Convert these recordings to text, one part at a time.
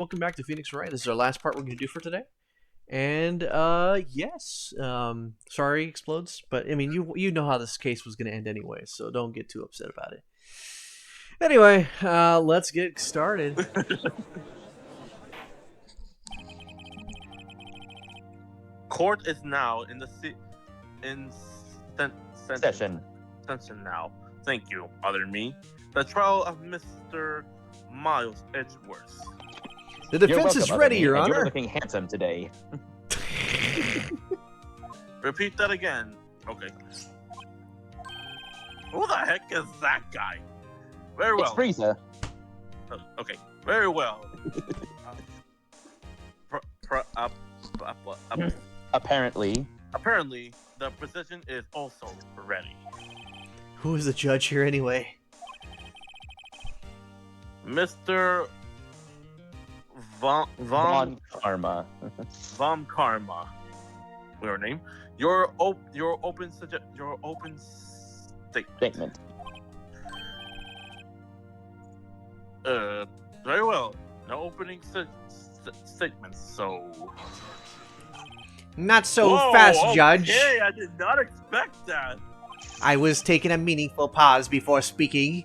Welcome back to Phoenix Wright. This is our last part we're going to do for today. And yes, sorry explodes, but I mean you know how this case was going to end anyway, so don't get too upset about it. Anyway, let's get started. Court is now in the in Session. session now. Thank you, other me. The trial of Mr. Miles Edgeworth. The You're defense welcome, is Other ready, Me, Your and You're Honor. looking handsome today. Repeat that again. Okay. Who the heck is that guy? Very It's well. Frieza. Okay. Very well. Apparently. Apparently, the position is also ready. Who is the judge here anyway? Mr. Von Karma. Vom Karma. Your name. Your open statement. Statement. Very well. No opening statements. So. Not so Whoa, fast, Judge. Okay, I did not expect that. I was taking a meaningful pause before speaking.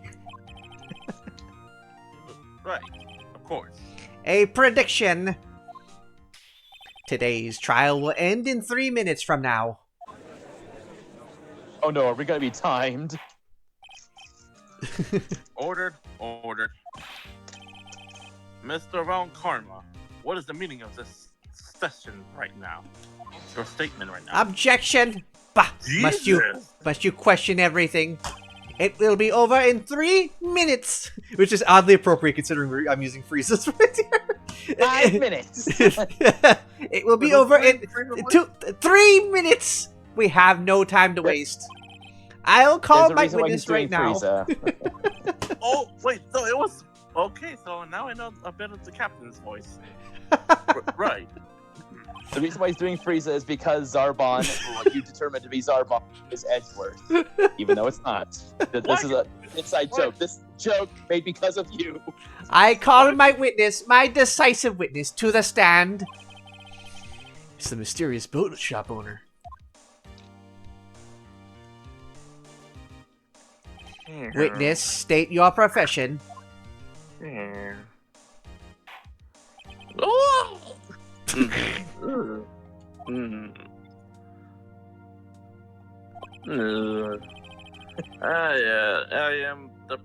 Right. Of course. A prediction. Today's trial will end in 3 minutes from now. Oh no, are we gonna be timed? Ordered. Mr. Von Karma, what is the meaning of this session right now? Your statement right now. Objection! Bah! Must Jesus! you question everything? It will be over in 3 minutes! Which is oddly appropriate considering I'm using Frieza's right here. 5 minutes. It will be over in 3 minutes! We have no time to waste. I'll call There's a my reason why witness he's right doing now. Frieza. Oh, wait, so it was... Okay, so now I know a bit of the captain's voice. Right. The reason why he's doing Frieza is because Zarbon, what you determined to be Zarbon, is Edgeworth. Even though it's not. This is an inside joke. This joke made because of you. I call my witness, my decisive witness, to the stand. It's the mysterious boat shop owner. Witness, state your profession. Oh! I am the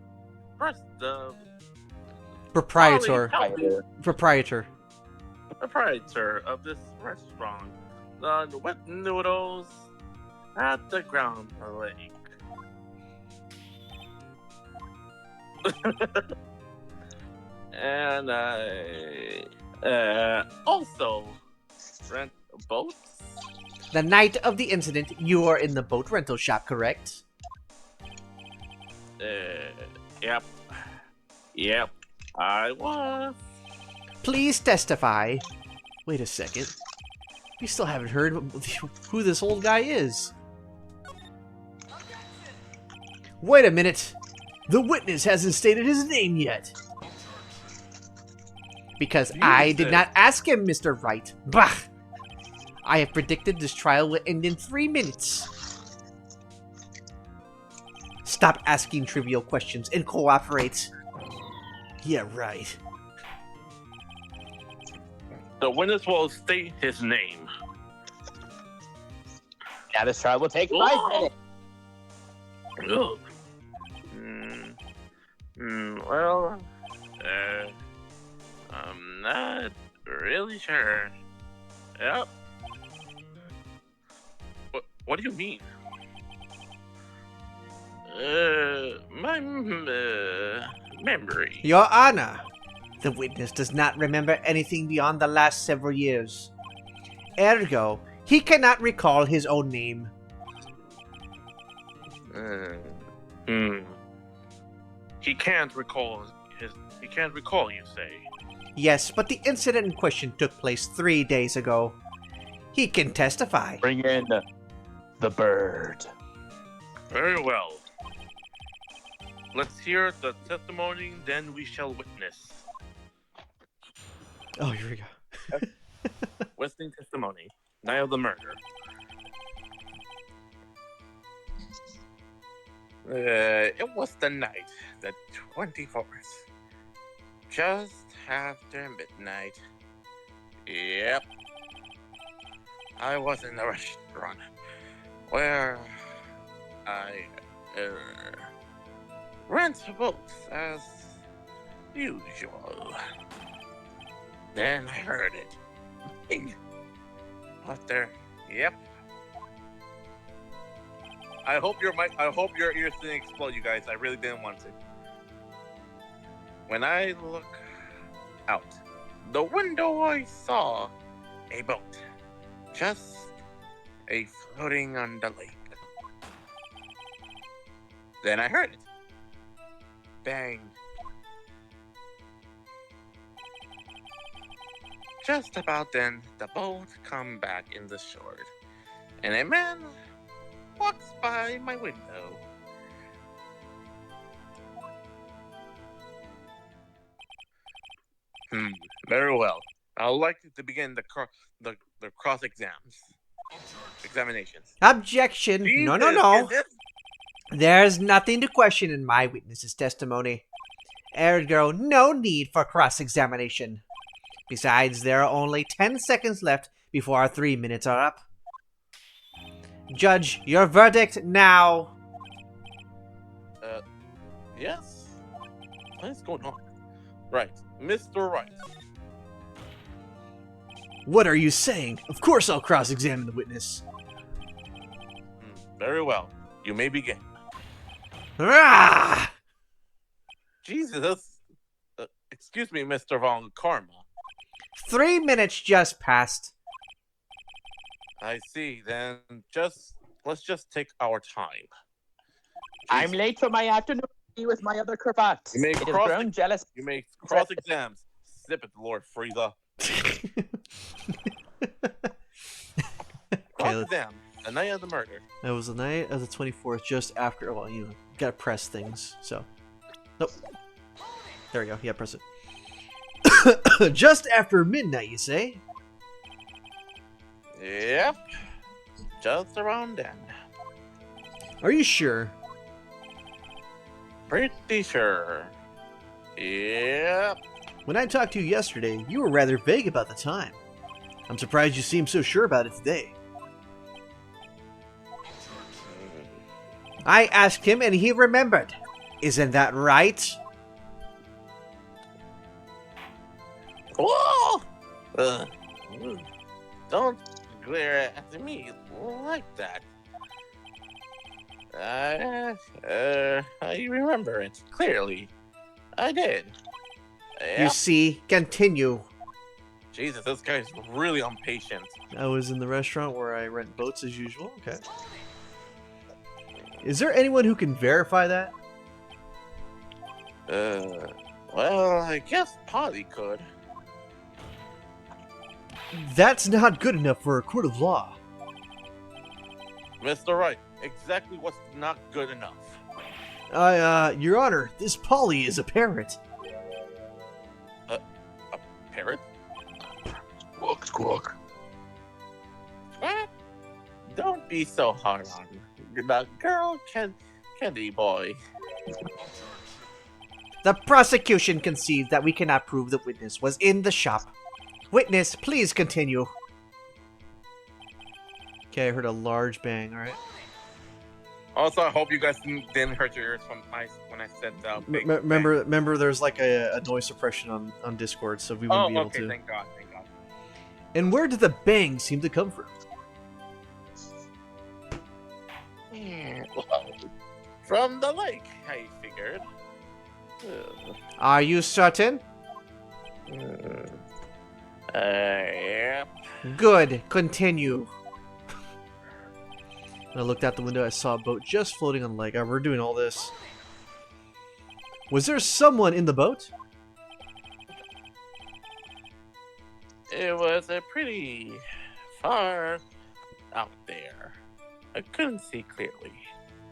Proprietor. proprietor of this restaurant, the Wet Noodles at the Ground Lake. And I also rent boats. The night of the incident, you are in the boat rental shop, correct? Yep. Yep, I was. Please testify. Wait a second. We still haven't heard who this old guy is. Wait a minute. The witness hasn't stated his name yet. Because I did not ask him, Mr. Wright. Bah! I have predicted this trial will end in 3 minutes. Stop asking trivial questions and cooperate. Yeah, right. The witness will state his name. Yeah, this trial will take 5 minutes. Ugh. Well, I'm not really sure. Yep. What do you mean? My memory. Your Honor, the witness does not remember anything beyond the last several years. Ergo, he cannot recall his own name. He can't recall He can't recall, you say? Yes, but the incident in question took place 3 days ago. He can testify. Bring in the bird. Very well. Let's hear the testimony, then we shall witness. Oh, here we go. Witnessing testimony. Night of the murder. It was the night, the 24th. Just after midnight. Yep. I was in the restaurant where I rent books as usual. Then I heard it. Bing. Out there. Yep. I hope your ears didn't explode, you guys. I really didn't want to. When I look out the window, I saw a boat. Just a floating on the lake. Then I heard it. Bang. Just about then, the boat come back in the shore, and a man walks by my window. Very well. I'd like to begin the cross examinations. Objection. No, no, Jesus, no. is this- There's nothing to question in my witness's testimony. Ergo, no need for cross-examination. Besides, there are only 10 seconds left before our 3 minutes are up. Judge, your verdict now. Yes? What is going on? Right. Mr. Wright. What are you saying? Of course I'll cross-examine the witness. Very well. You may begin. Ah! Jesus. Excuse me, Mr. Von Karma. 3 minutes just passed. I see. Then let's just take our time. I'm late for my afternoon tea with my other cravat. You may It has cross- grown jealous. You may cross exams. Sip it, Lord Frieza. Cross exam. The night of the murder. That was the night of the 24th, just after. Well, you gotta press things, so. Nope. There we go. Yeah, press it. Just after midnight, you say? Yep. Just around then. Are you sure? Pretty sure. Yep. When I talked to you yesterday, you were rather vague about the time. I'm surprised you seem so sure about it today. I asked him and he remembered. Isn't that right? Whoa! Don't glare at me like that. I remember it clearly. I did. You see, continue. Jesus, this guy's really impatient. I was in the restaurant where I rent boats as usual. Okay. Is there anyone who can verify that? Well, I guess Polly could. That's not good enough for a court of law. Mr. Wright, exactly what's not good enough. Your Honor, this Polly is a parrot. A parrot? Squawk, squawk. What? Don't be so hard on the girl, Candy Boy. The prosecution concedes that we cannot prove the witness was in the shop. Witness, please continue. Okay, I heard a large bang, alright. Also, I hope you guys didn't hurt your ears when I said big Remember, there's like a noise suppression on Discord, so we wouldn't be able okay, to. thank God, thank God. And where did the bang seem to come from? Well, from the lake, I figured. Are you certain? Yep. Good. Continue. When I looked out the window, I saw a boat just floating on the lake. We're doing all this. Was there someone in the boat? It was a pretty far out there. I couldn't see clearly.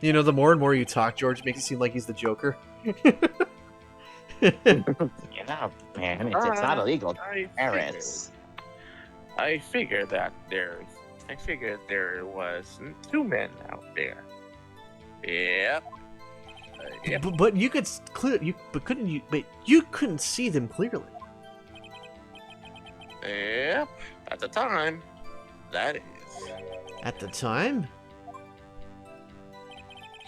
You know, the more and more you talk, George, it makes it seem like he's the Joker. Yeah, man, it's not illegal. Parents. I figured there was 2 men out there. Yep. Yep. But you could clear you, but couldn't you? But you couldn't see them clearly. Yep. At the time, that is. At the time,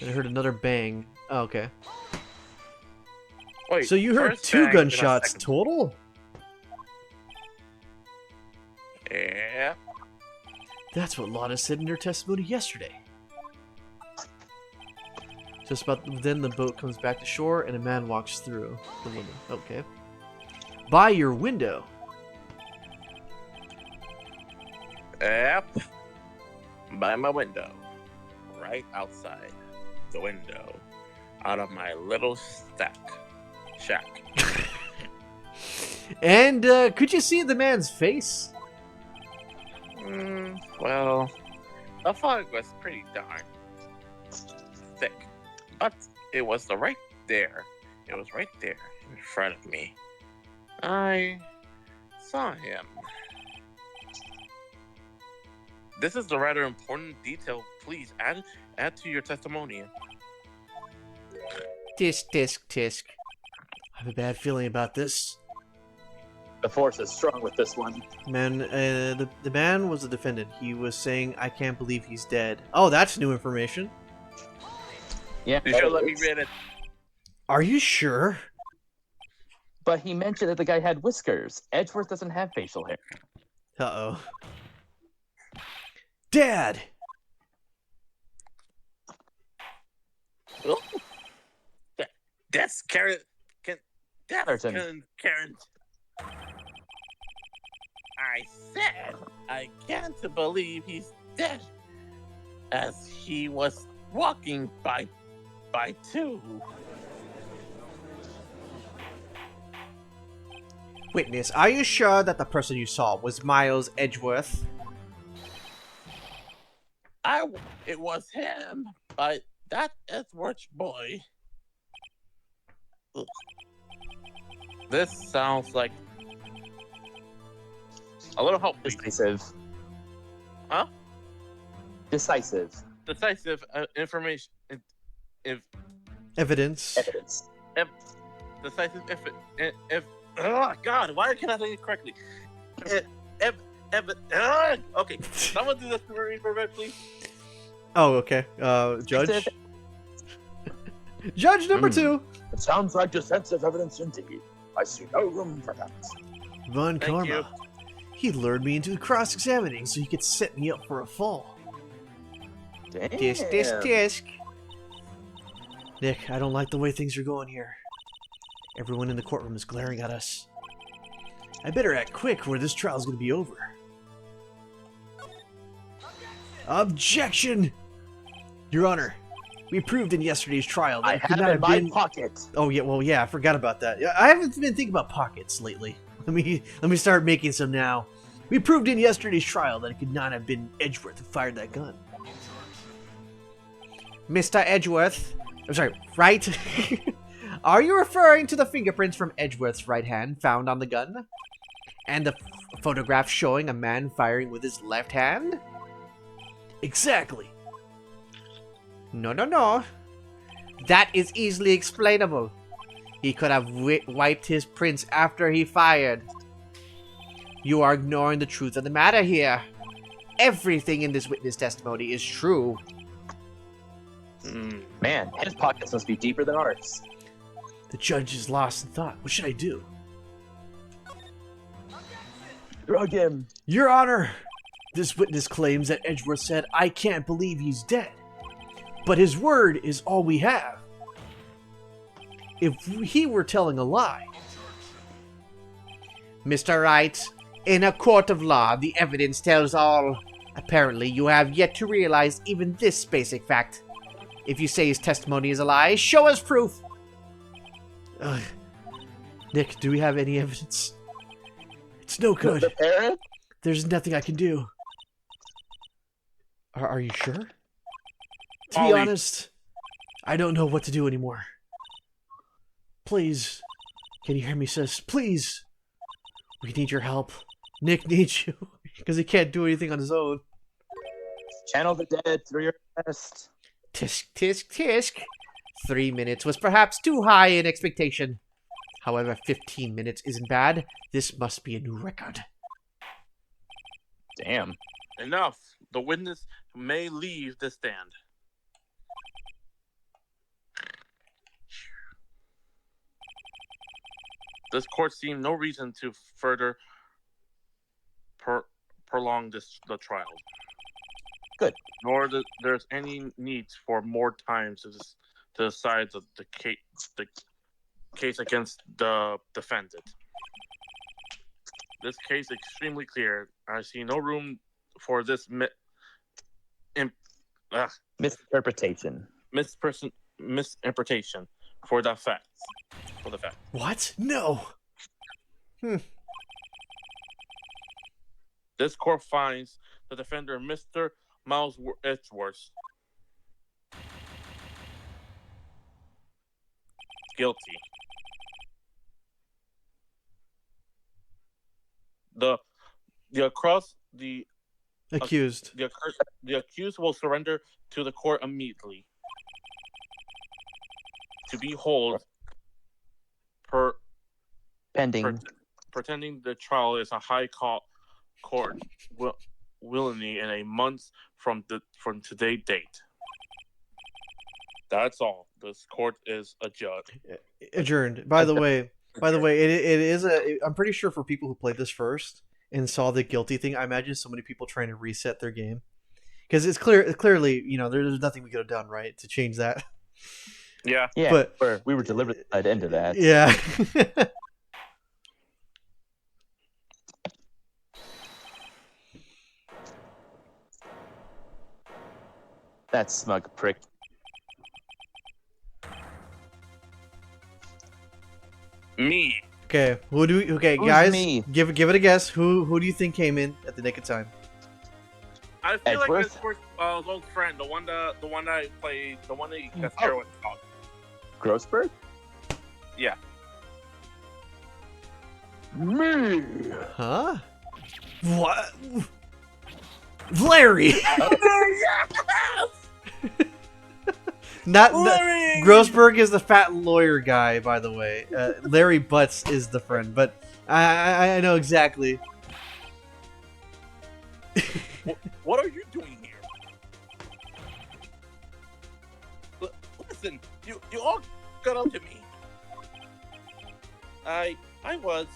I heard another bang. Oh, okay. Wait, So you heard first 2 bang, then a gunshots second. total? Yep. That's what Lana said in her testimony yesterday. Just about then, the boat comes back to shore and a man walks through the window. Okay. By your window. Yep. By my window. Right outside the window. Out of my little shack. And could you see the man's face? Well, the fog was pretty darn thick. But it was right there. It was right there in front of me. I saw him. This is a rather important detail. Please add to your testimony. Tisk. I have a bad feeling about this. The force is strong with this one. Man, the man was the defendant. He was saying, "I can't believe he's dead." Oh, that's new information. Yeah. You should let me read it. Are you sure? But he mentioned that the guy had whiskers. Edgeworth doesn't have facial hair. Uh-oh. Dad! Oh. That's Karen. Certain. Karen. I said I can't believe he's dead, as he was walking by 2. Witness, are you sure that the person you saw was Miles Edgeworth? It was him, but that Edgeworth boy. Ugh. This sounds like a little help. Decisive. Huh? Decisive. Decisive information. Evidence. Evidence. Decisive if oh God, why can't I say it correctly? Okay, someone do this for me, please. Oh, okay. Judge? Judge number 2! It sounds like decisive evidence indeed. I see no room for that. Von Thank Karma. you. He lured me into cross-examining so he could set me up for a fall. Damn. Tisk. Nick, I don't like the way things are going here. Everyone in the courtroom is glaring at us. I better act quick or this trial's gonna be over. Objection! Your Honor, we proved in yesterday's trial that I it could have not in have my been... pocket. Oh yeah, well yeah, I forgot about that. Yeah, I haven't been thinking about pockets lately. Let me start making some now. We proved in yesterday's trial that it could not have been Edgeworth who fired that gun. Mr. Edgeworth, I'm sorry, right? Are you referring to the fingerprints from Edgeworth's right hand found on the gun? And the photograph showing a man firing with his left hand? Exactly. No. That is easily explainable. He could have wiped his prints after he fired. You are ignoring the truth of the matter here. Everything in this witness testimony is true. Man, his pockets must be deeper than ours. The judge is lost in thought. What should I do? Drug him. Your Honor, this witness claims that Edgeworth said, "I can't believe he's dead." But his word is all we have. If he were telling a lie... Mr. Wright, in a court of law, the evidence tells all. Apparently, you have yet to realize even this basic fact. If you say his testimony is a lie, show us proof! Ugh. Nick, do we have any evidence? It's no good. The parent? There's nothing I can do. Are you sure? To be Ollie. honest, I don't know what to do anymore. Please, Can you hear me, sis? Please! We need your help. Nick needs you. Because he can't do anything on his own. Channel the dead through your chest. Tisk, tisk, tisk. 3 minutes was perhaps too high in expectation. However, 15 minutes isn't bad. This must be a new record. Damn. Enough. The witness may leave the stand. This court seemed no reason to further prolong the trial. Good. Nor there's any need for more time to decide the case against the defendant. This case is extremely clear. I see no room for this Misinterpretation. misinterpretation for the facts. What? No! This court finds the defender, Mr. Miles Edgeworth, guilty. The Accused. the accused will surrender to the court immediately. To be held Pending. pretending the trial is a high court willingly in a month from today's date. That's all. This court is adjourned. Adjourned. By the way, it is I'm pretty sure for people who played this first and saw the guilty thing, I imagine so many people trying to reset their game. Because it's clearly, there's nothing we could have done, right, to change that. Yeah. Yeah, but we were deliberately led into that. Yeah. That smug prick. Me. Okay, Who's guys, me? give it a guess. Who do you think came in at the nick of time? I feel like Edgeworth? this old friend, the one that I played, the one that gets heroin dog. Grossberg? Yeah. Me. Huh? What? Larry. Not Larry! Grossberg is the fat lawyer guy, by the way. Larry Butts is the friend, but I know exactly. What are you doing here? Listen, you all got up to me. I was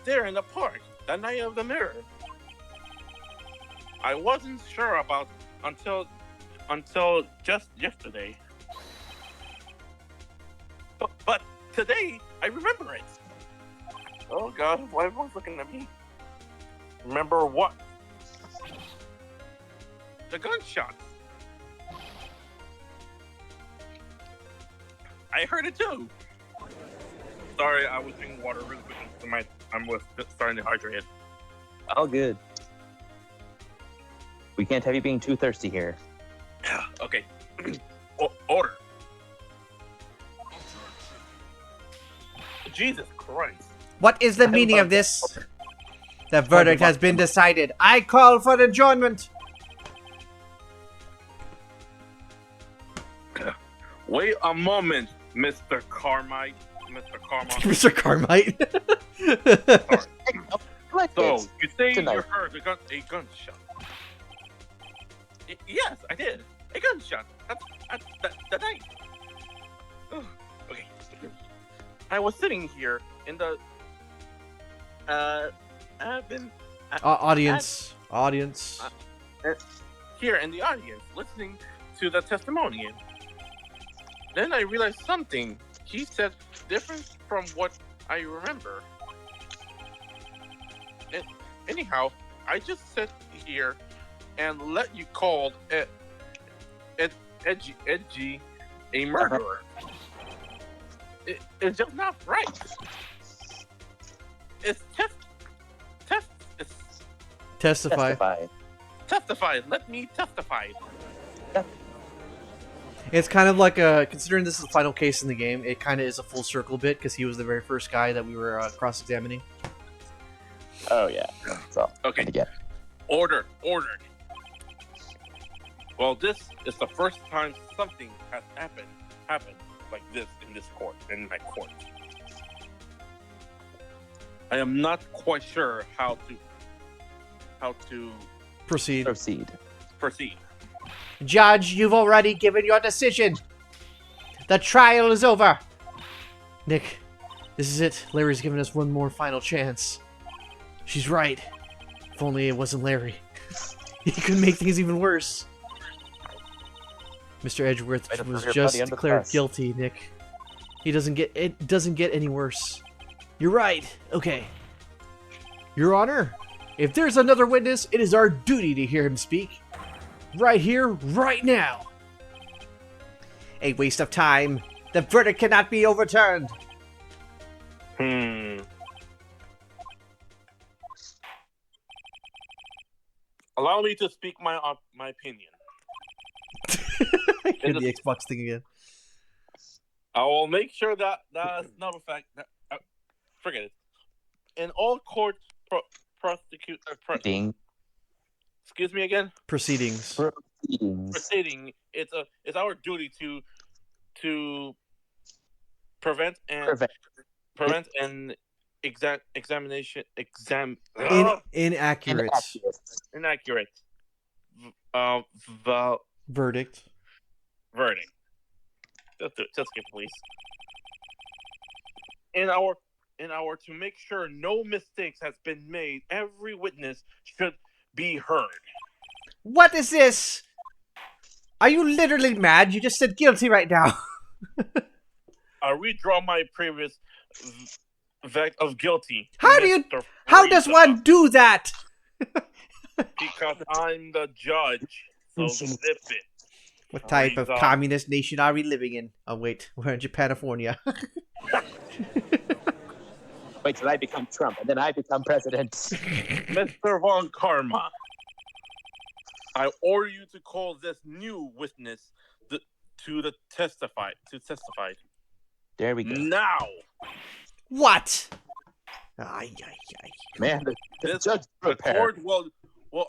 there in the park that night of the mirror. I wasn't sure about until just yesterday. But today I remember it. Oh God, why everyone's looking at me? Remember what? The gunshots. I heard it too. Sorry, I was drinking water really quick. I'm starting to hydrate. All good. We can't have you being too thirsty here. Okay. Order. Jesus Christ. What is the meaning of this? The verdict has been decided. I call for adjournment. Wait a moment, Mr. Carmite. Mr. Carmite. Mr. Carmite. So, you say Tonight. you heard a gunshot? Yes, I did. A gunshot. That's that night. Okay. I was sitting here in the Audience. Here in the audience, listening to the testimonial. Then I realized something he said different from what I remember. Anyhow, I just sit here and let you call Edgy a murderer. It's just not right. It's Testify. Testify. testify. Let me testify. It's kind of like a, considering this is the final case in the game, it kind of is a full circle bit because he was the very first guy that we were cross-examining. Oh yeah. So Okay. again. Ordered. Well, this is the first time something has happened like this in this court, in my court. I am not quite sure how to Proceed. Proceed. Judge, you've already given your decision. The trial is over. Nick, this is it. Larry's given us one more final chance. She's right. If only it wasn't Larry. He could make things even worse. Mr. Edgeworth Way to was throw your just buddy under the declared bus. guilty, Nick. It doesn't get any worse. You're right. Okay. Your Honor, if there's another witness, it is our duty to hear him speak. Right here, right now. A waste of time. The verdict cannot be overturned. Allow me to speak my opinion. Hear the Xbox thing again. I will make sure that that's not a fact. Forget it. In all court Ding. excuse me again. Proceedings. Proceedings. Proceeding. It's our duty to prevent an examination Inaccurate. inaccurate Verdict. verdict. Just get please. In our to make sure no mistakes has been made, every witness should be heard. What is this? Are you literally mad? You just said guilty right now. I redraw my previous verdict of guilty. How does Frieza, one do that? Because I'm the judge. So zip it. What type of Frieza. communist nation are we living in? Oh wait, we're in Japanifornia. Wait till I become Trump, and then I become president. Mr. Von Karma, I order you to call this new witness to testify. There we go. Now. What? Ay, ay, ay. Man, the This- judge The prepared. court will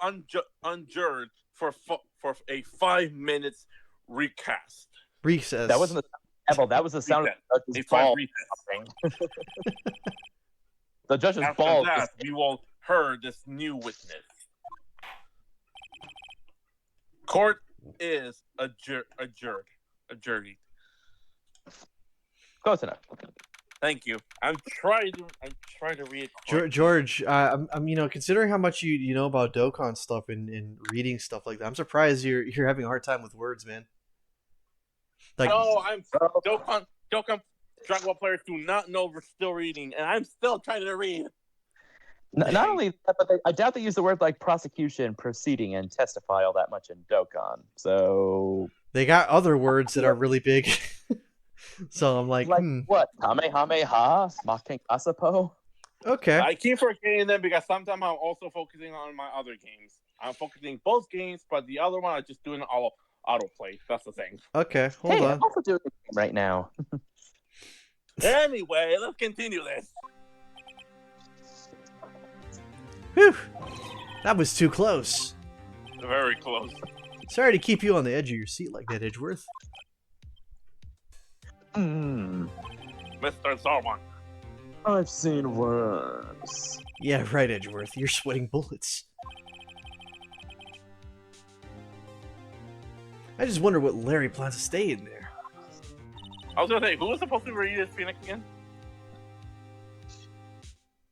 adjourn for a 5 minutes recast. Recess. That wasn't the Neville, that was the sound of the A judge's 5 ball. recess. The judge's After ball. that, we will hear this new witness. Court is adjourned. Close enough. Thank you. I'm trying to read. George, I'm considering how much you know about Dokkan stuff and reading stuff like that, I'm surprised you're having a hard time with words, man. Like, No, I'm Dokkan Dragon Ball players do not know we're still reading, and I'm still trying to read. Not only that, but I doubt they use the word like prosecution, proceeding, and testify all that much in Dokkan. So, they got other words that are really big. So I'm like, what? Kamehameha? Making Asapo? Okay. I keep forgetting them because sometimes I'm also focusing on my other games. I'm focusing both games, but the other one I just doing autoplay. That's the thing. Okay, hold Hey, on. I'm also doing the game right now. Anyway, let's continue this. Whew. That was too close. Very close. Sorry to keep you on the edge of your seat like that, Edgeworth. Mm, Mr. Zarwan. I've seen worse. Yeah, right, Edgeworth. You're sweating bullets. I just wonder what Larry plans to stay in there. I was gonna say, who was supposed to read this Phoenix again?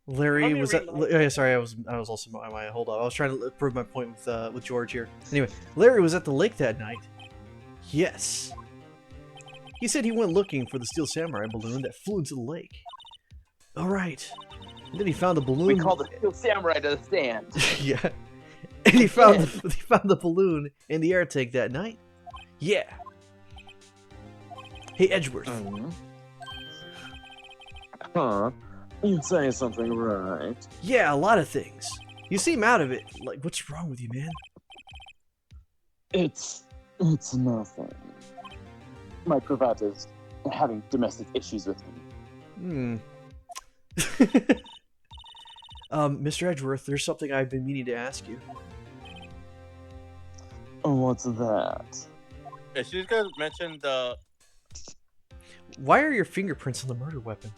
Larry Let me was read at. mine. Yeah, sorry, I was also my hold on. I was trying to prove my point with George here. Anyway, Larry was at the lake that night. Yes. He said he went looking for the Steel Samurai balloon that flew into the lake. All right. And then he found the balloon. We call the Steel Samurai to the stand. Yeah. And he found the balloon in the air tank that night. Yeah. Hey, Edgeworth. Huh? You saying something right? Yeah, a lot of things. You seem out of it. Like, what's wrong with you, man? It's nothing. My cravat is having domestic issues with me. Mr. Edgeworth, there's something I've been meaning to ask you. Oh, what's that? If she's gonna mention the Why are your fingerprints on the murder weapon?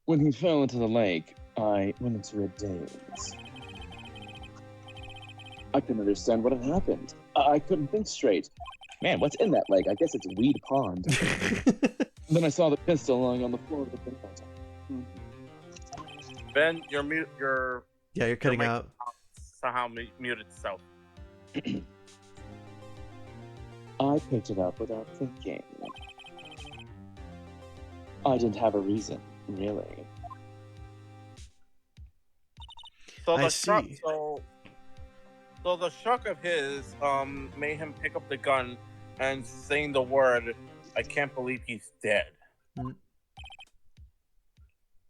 When he fell into the lake, I went into a daze. I couldn't understand what had happened. I couldn't think straight. Man, what's in that lake? I guess it's Weed Pond. Then I saw the pistol lying on the floor of the pond. Ben, your Yeah, you're cutting mic out. somehow muted itself. I picked it up without thinking. I didn't have a reason, really. So I the shock, see. so the shock of his made him pick up the gun and saying the word, "I can't believe he's dead."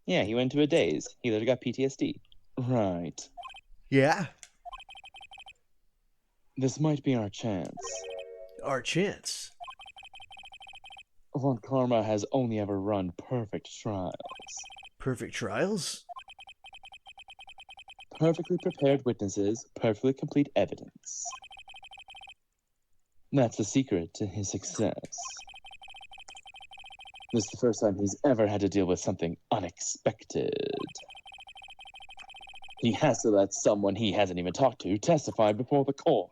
Yeah, he went into a daze. He literally got PTSD. Right. Yeah, This might be our chance. our chance. Von Karma has only ever run perfect trials. Perfect trials? Perfectly prepared witnesses, perfectly complete evidence. That's the secret to his success. This is the first time he's ever had to deal with something unexpected. He has to let someone he hasn't even talked to testify before the court.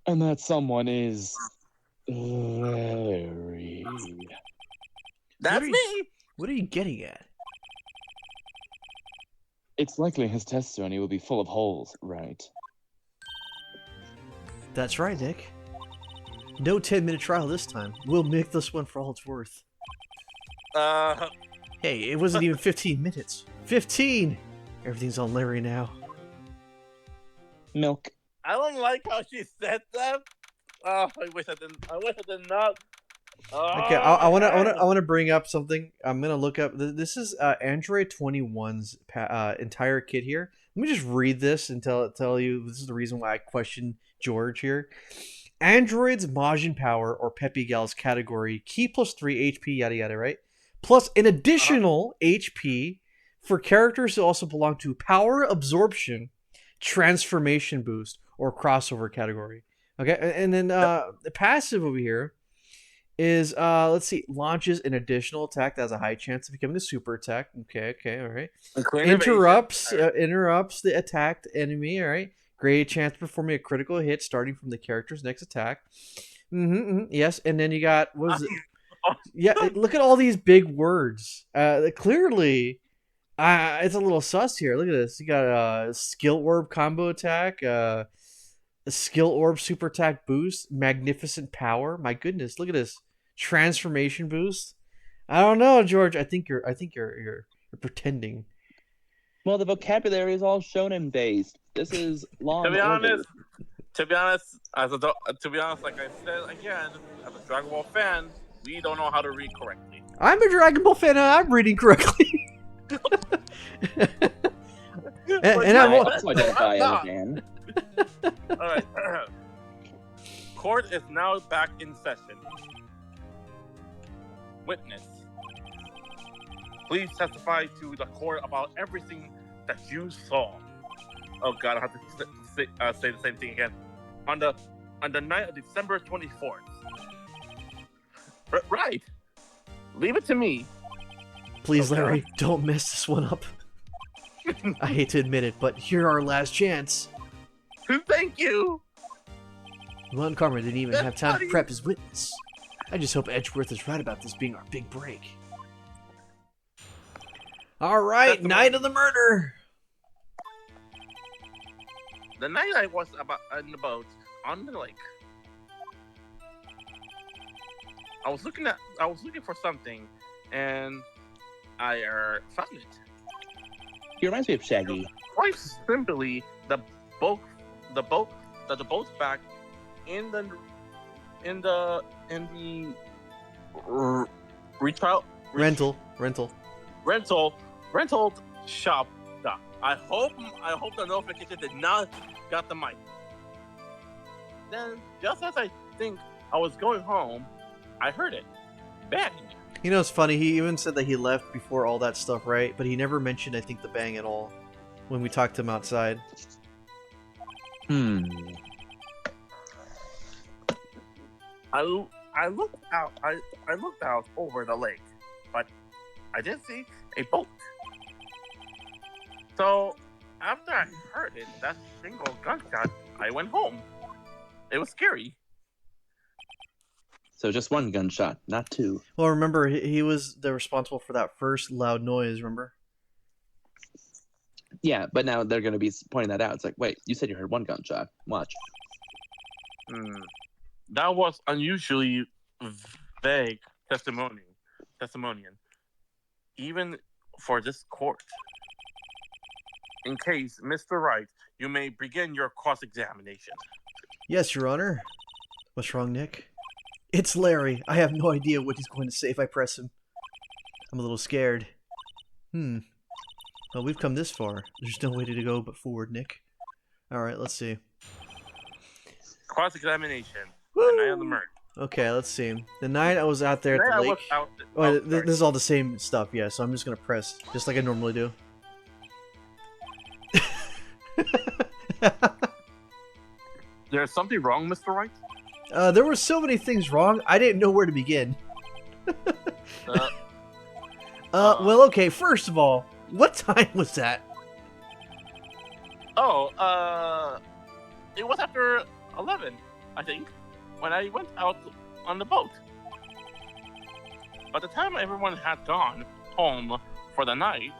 And that someone is Larry. That's are you- me. What are you getting at? It's likely his testimony will be full of holes, right? That's right, Nick. No 10-minute trial this time. We'll make this one for all it's worth. Hey, it wasn't even 15 minutes. 15! Everything's on Larry now. Milk. I don't like how she said that. Oh, I wish I did not. Okay, I want to bring up something. I'm gonna look up. This is Android 21's entire kit here. Let me just read this and tell you this is the reason why I question George here. Android's Majin Power or Peppy Gal's category key plus 3 HP yada yada right, plus an additional HP for characters who also belong to Power Absorption, Transformation Boost, or Crossover category. Okay, and then the passive over here is let's see, launches an additional attack that has a high chance of becoming a super attack. Okay, all right. Interrupts the attacked enemy. All right, great chance of performing a critical hit starting from the character's next attack. Yes, and then you got what is it? Yeah, look at all these big words. Clearly, it's a little sus here. Look at this. You got a skill orb combo attack. A skill orb super attack boost, magnificent power. My goodness, look at this transformation boost. I don't know, George. I think you're pretending. Well, the vocabulary is all shonen based. This is Law To and be Order. honest, like I said again, as a Dragon Ball fan, we don't know how to read correctly. I'm a Dragon Ball fan. And I'm reading correctly. and I'm Also identify as a man. All right. Court is now back in session. Witness, please testify to the court about everything that you saw. Oh God, I have to say the same thing again. On the night of December 24th. Right. Leave it to me. Please, Okay. Larry, don't mess this one up. I hate to admit it, but you're our last chance. Thank you. Von Karma didn't even have time to Buddy. prep his witness. I just hope Edgeworth is right about this being our big break. All right, That's the night one. of the murder. The night I was in the boat on the lake, I was looking for something, and I found it. He reminds me of Shaggy. Quite simply, the boat's back in the retrial Rental. rental shop. I hope the notification did not got the mic. Then, just as I think I was going home, I heard it. Bang! You know, it's funny. He even said that he left before all that stuff, right? But he never mentioned, I think, the bang at all when we talked to him outside. Hmm. I looked out. I looked out over the lake, but I didn't see a boat. So after I heard it, that single gunshot, I went home. It was scary. So just one gunshot, not two. Well, remember, he was the responsible for that first loud noise, remember? Yeah, but now they're going to be pointing that out. It's like, wait, you said you heard one gunshot. Watch. That was unusually vague testimonian, even for this court. In case, Mr. Wright, you may begin your cross-examination. Yes, Your Honor. What's wrong, Nick? It's Larry. I have no idea what he's going to say if I press him. I'm a little scared. Well, we've come this far. There's no way to go but forward, Nick. Alright, let's see. Cross-examination. The night of the murder. Okay, let's see. The night I was out there at the lake... this is all the same stuff, yeah, so I'm just gonna press, just like I normally do. There's something wrong, Mr. Wright? There were so many things wrong, I didn't know where to begin. Well, okay, first of all, what time was that? It was after 11, I think, when I went out on the boat. By the time everyone had gone home for the night,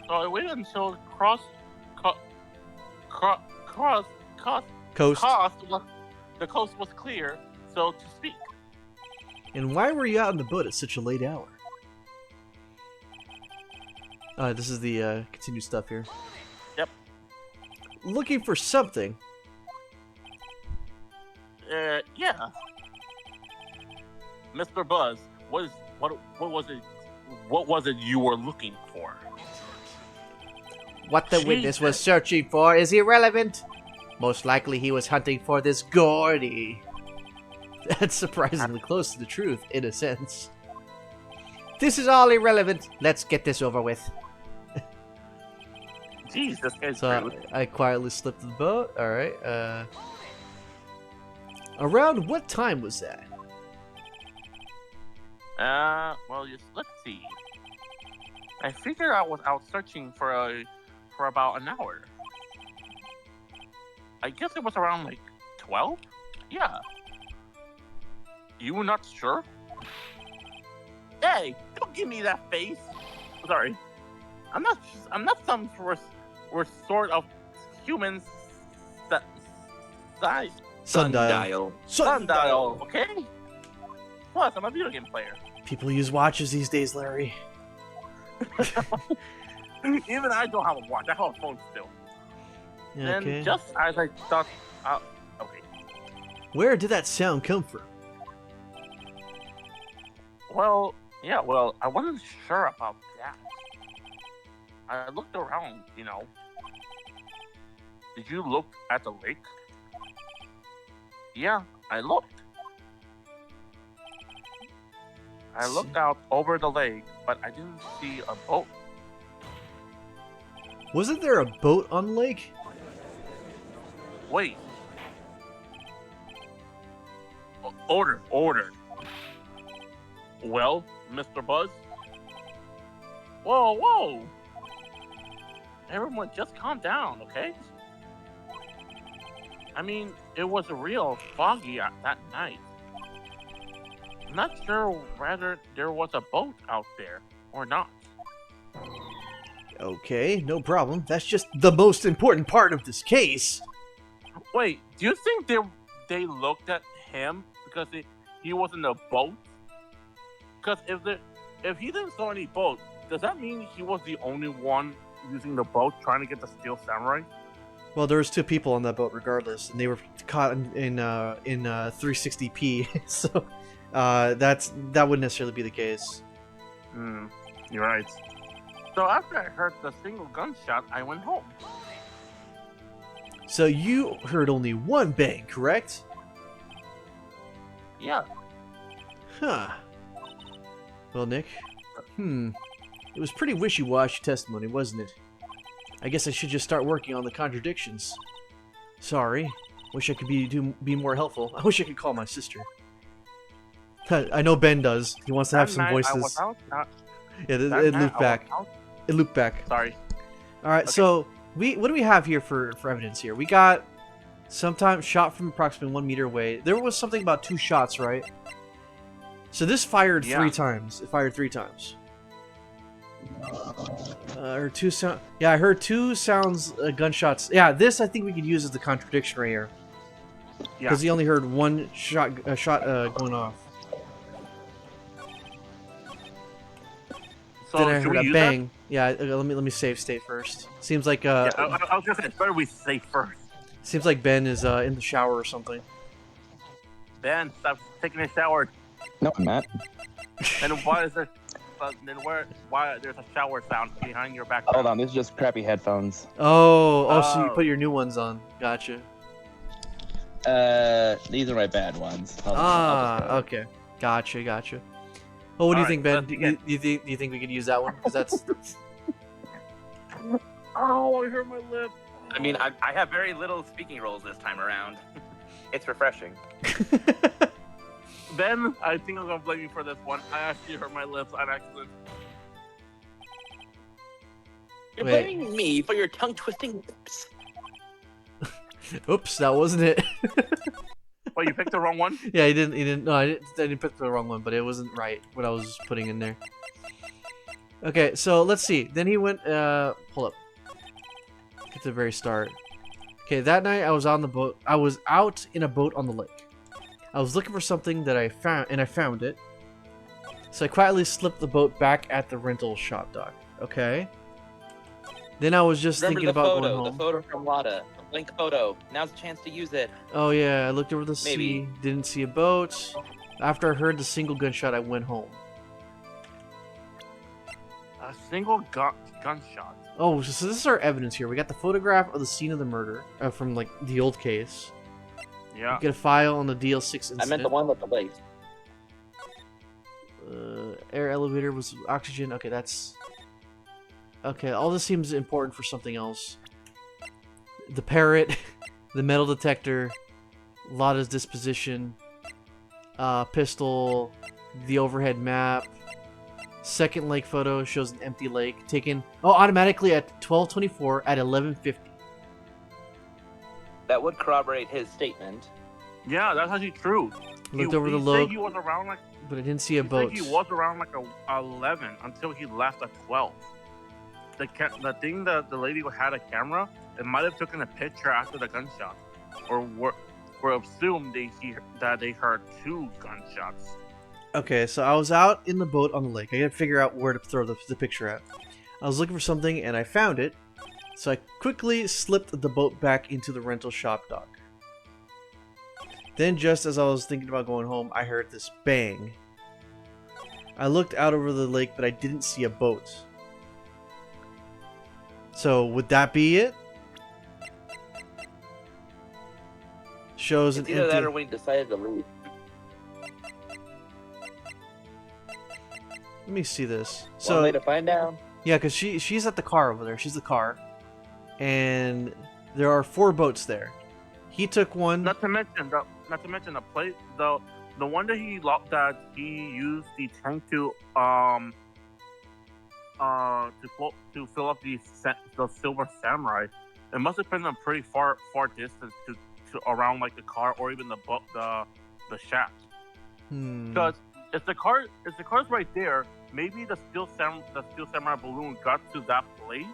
so I waited until the coast. The coast was clear, so to speak. And why were you out on the boat at such a late hour? This is the continued stuff here. Yep. Looking for something. Yeah. Mr. Buzz, what was it you were looking for? What the witness was searching for is irrelevant. Most likely he was hunting for this Gordy. That's surprisingly close to the truth, in a sense. This is all irrelevant. Let's get this over with. Jeez, this guy's So rude. I quietly slipped the boat. Alright, around what time was that? Well, let's see. I figured I was out searching for about an hour. I guess it was around like 12? Yeah. You were not sure? Hey, don't give me that face. Sorry. I'm not some sort of human size. Sundial. Sundial, okay? Plus, I'm a video game player. People use watches these days, Larry. Even I don't have a watch. I have a phone still. Okay. And just as I thought, okay. Where did that sound come from? Well, I wasn't sure about that. I looked around, you know. Did you look at the lake? Yeah, I looked. I looked out over the lake, but I didn't see a boat. Wasn't there a boat on the lake? Wait. Order. Well, Mr. Buzz? Whoa! Everyone just calm down, okay? I mean, it was real foggy that night. I'm not sure whether there was a boat out there or not. Okay, no problem. That's just the most important part of this case. Wait, do you think they looked at him because he was in a boat? Because if he didn't saw any boat, does that mean he was the only one using the boat trying to get the Steel Samurai? Well, there was two people on that boat regardless, and they were caught in 360p. So, that wouldn't necessarily be the case. You're right. So after I heard the single gunshot, I went home. So you heard only one bang, correct? Yeah. Huh. Well, Nick. It was pretty wishy-washy testimony, wasn't it? I guess I should just start working on the contradictions. Sorry. Wish I could be more helpful. I wish I could call my sister. I know Ben does. He wants to have some voices. Yeah, it looped back. It looped back. Sorry. All right, so what do we have here for evidence here? We got sometimes shot from approximately 1 meter away. There was something about 2 shots, right? So this fired 3 times. It fired 3 times. Or 2 sound. Yeah, I heard 2 sounds, gunshots. Yeah, this I think we could use as the contradiction right here. Yeah. Because he only heard 1 shot going off. So Then I should heard we a use bang. Yeah, let me save state first. Seems like that? Yeah, I was gonna say it's better we say first. seems like Ben is in the shower or something. Ben, stop taking a shower. No, I'm not. And why is there? Why there's a shower sound behind your back? Hold on, this is just crappy headphones. So you put your new ones on. Gotcha. These are my bad ones. Hold on, Okay. Gotcha. Well, what do you think, Ben? Do you think we could use that one? Because that's. Oh, I hurt my lip. I mean, I have very little speaking roles this time around. It's refreshing. Ben, I think I'm gonna blame you for this one. I actually hurt my lips on accident. You're Wait. blaming me for your tongue-twisting lips. Oops, that wasn't it. Wait, you picked the wrong one? Yeah, he didn't. No, I didn't pick the wrong one, but it wasn't right what I was putting in there. Okay, so let's see. Then he went. Hold up. Get to the very start. Okay, that night I was on the boat. I was out in a boat on the lake. I was looking for something that I found, and I found it. So I quietly slipped the boat back at the rental shop dock. Okay. Then I was just Remember thinking the about photo, going home. the photo from Lada. Link photo. Now's the chance to use it. Oh yeah, I looked over the Maybe. sea, didn't see a boat. After I heard the single gunshot, I went home. A single gunshot. Oh, so this is our evidence here. We got the photograph of the scene of the murder from like the old case. Yeah. We get a file on the DL6 incident. I meant the one with the lace. Air elevator was oxygen. Okay, that's... Okay, all this seems important for something else. The parrot, the metal detector, Lada's disposition, pistol, the overhead map, second lake photo shows an empty lake taken automatically at 12:24 at 11:50. That would corroborate his statement. Yeah, that's actually true. Looked over the He log, said he was around like. but I didn't see a He boat. said he was around like 11 until he left at 12. The thing that the lady had a camera, it might have taken a picture after the gunshot, or were assumed that they heard 2 gunshots. Okay, so I was out in the boat on the lake. I gotta figure out where to throw the picture at. I was looking for something and I found it, so I quickly slipped the boat back into the rental shop dock. Then, just as I was thinking about going home, I heard this bang. I looked out over the lake, but I didn't see a boat. So, would that be it? Shows an It's either empty... that or when he decided to leave. Let me see this. One way to find out. Yeah, because she's at the car over there. She's the car. And there are 4 boats there. He took one. Not to mention the place the one that he used the tank to fill up the Silver Samurai. It must have been a pretty far distance to around like the car or even the shaft. Because if the car's right there, maybe the Steel Samurai balloon got to that place.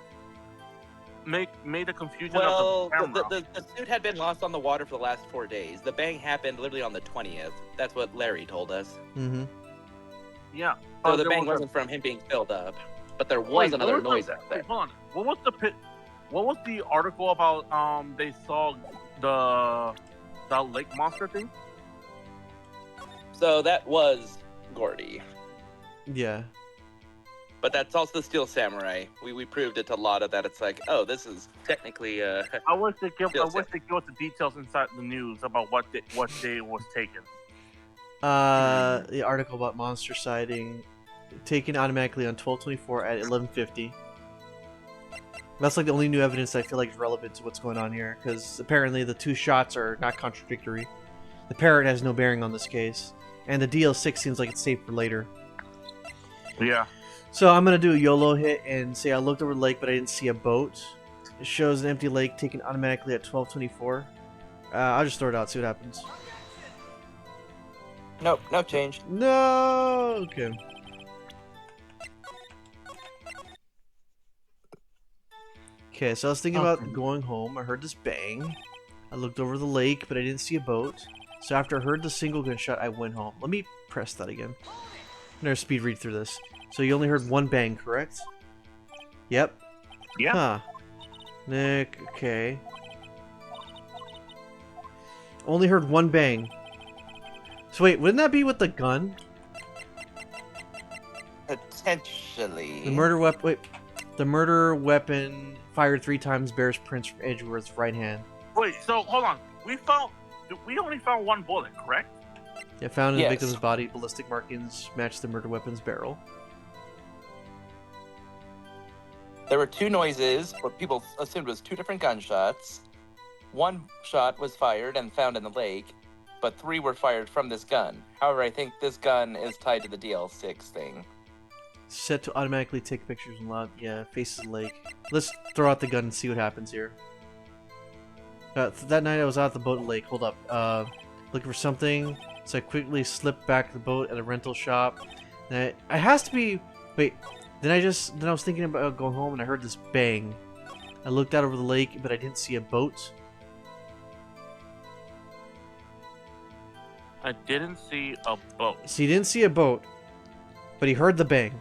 Made the confusion Well, of the camera. the suit had been lost on the water for the last 4 days. The bang happened literally on the 20th. That's what Larry told us. Mm-hmm. Yeah. So the there bang was wasn't from him being filled up, but there was Wait, another what was noise the- out there. wait, hold on. What was the article about? They saw the lake monster thing. So that was Gordy. Yeah. But that's also the Steel Samurai. We proved it to Lotta that it's like, oh, this is technically I wish they give Still us the details inside the news about what day it was taken. The article about monster sighting taken automatically on 12/24 at 11:50. That's like the only new evidence I feel like is relevant to what's going on here, because apparently the two shots are not contradictory. The parrot has no bearing on this case, and the DL6 seems like it's safe for later. Yeah. So I'm gonna do a YOLO hit and say I looked over the lake, but I didn't see a boat. It shows an empty lake taken automatically at 12:24. I'll just throw it out, see what happens. nope, no change. No. Okay. Okay, so I was thinking about going home. I heard this bang. I looked over the lake, but I didn't see a boat. So after I heard the single gunshot, I went home. Let me press that again. I'm gonna speed read through this. So you only heard one bang, correct? Yep. Yeah. Huh. Nick, okay. Only heard one bang. So wait, wouldn't that be with the gun? Potentially. The murder weapon. Wait, the murder weapon fired 3 times bears prints from Edgeworth's right hand. Wait. So hold on. We only found one bullet, correct? Yeah, found in the Yes. victim's body, ballistic markings matched the murder weapon's barrel. There were 2 noises, what people assumed was 2 different gunshots. 1 shot was fired and found in the lake, but 3 were fired from this gun. However, I think this gun is tied to the DL6 thing. Set to automatically take pictures and loud. Yeah, faces the lake. Let's throw out the gun and see what happens here. That night I was out at the boat and lake. Hold up. Looking for something. So I quickly slipped back the boat at a rental shop. And I has to be. Wait. Then I was thinking about going home and I heard this bang. I looked out over the lake, but I didn't see a boat. I didn't see a boat. So he didn't see a boat, but he heard the bang.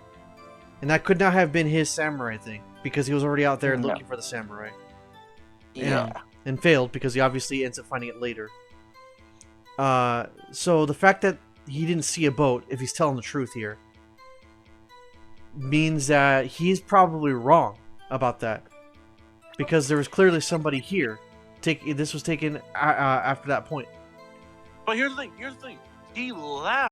And that could not have been his samurai thing, because he was already out there No. looking for the samurai. Yeah. And failed, because he obviously ends up finding it later. So the fact that he didn't see a boat, if he's telling the truth here, means that he's probably wrong about that. Because there was clearly somebody here. This was taken after that point. But here's the thing. He left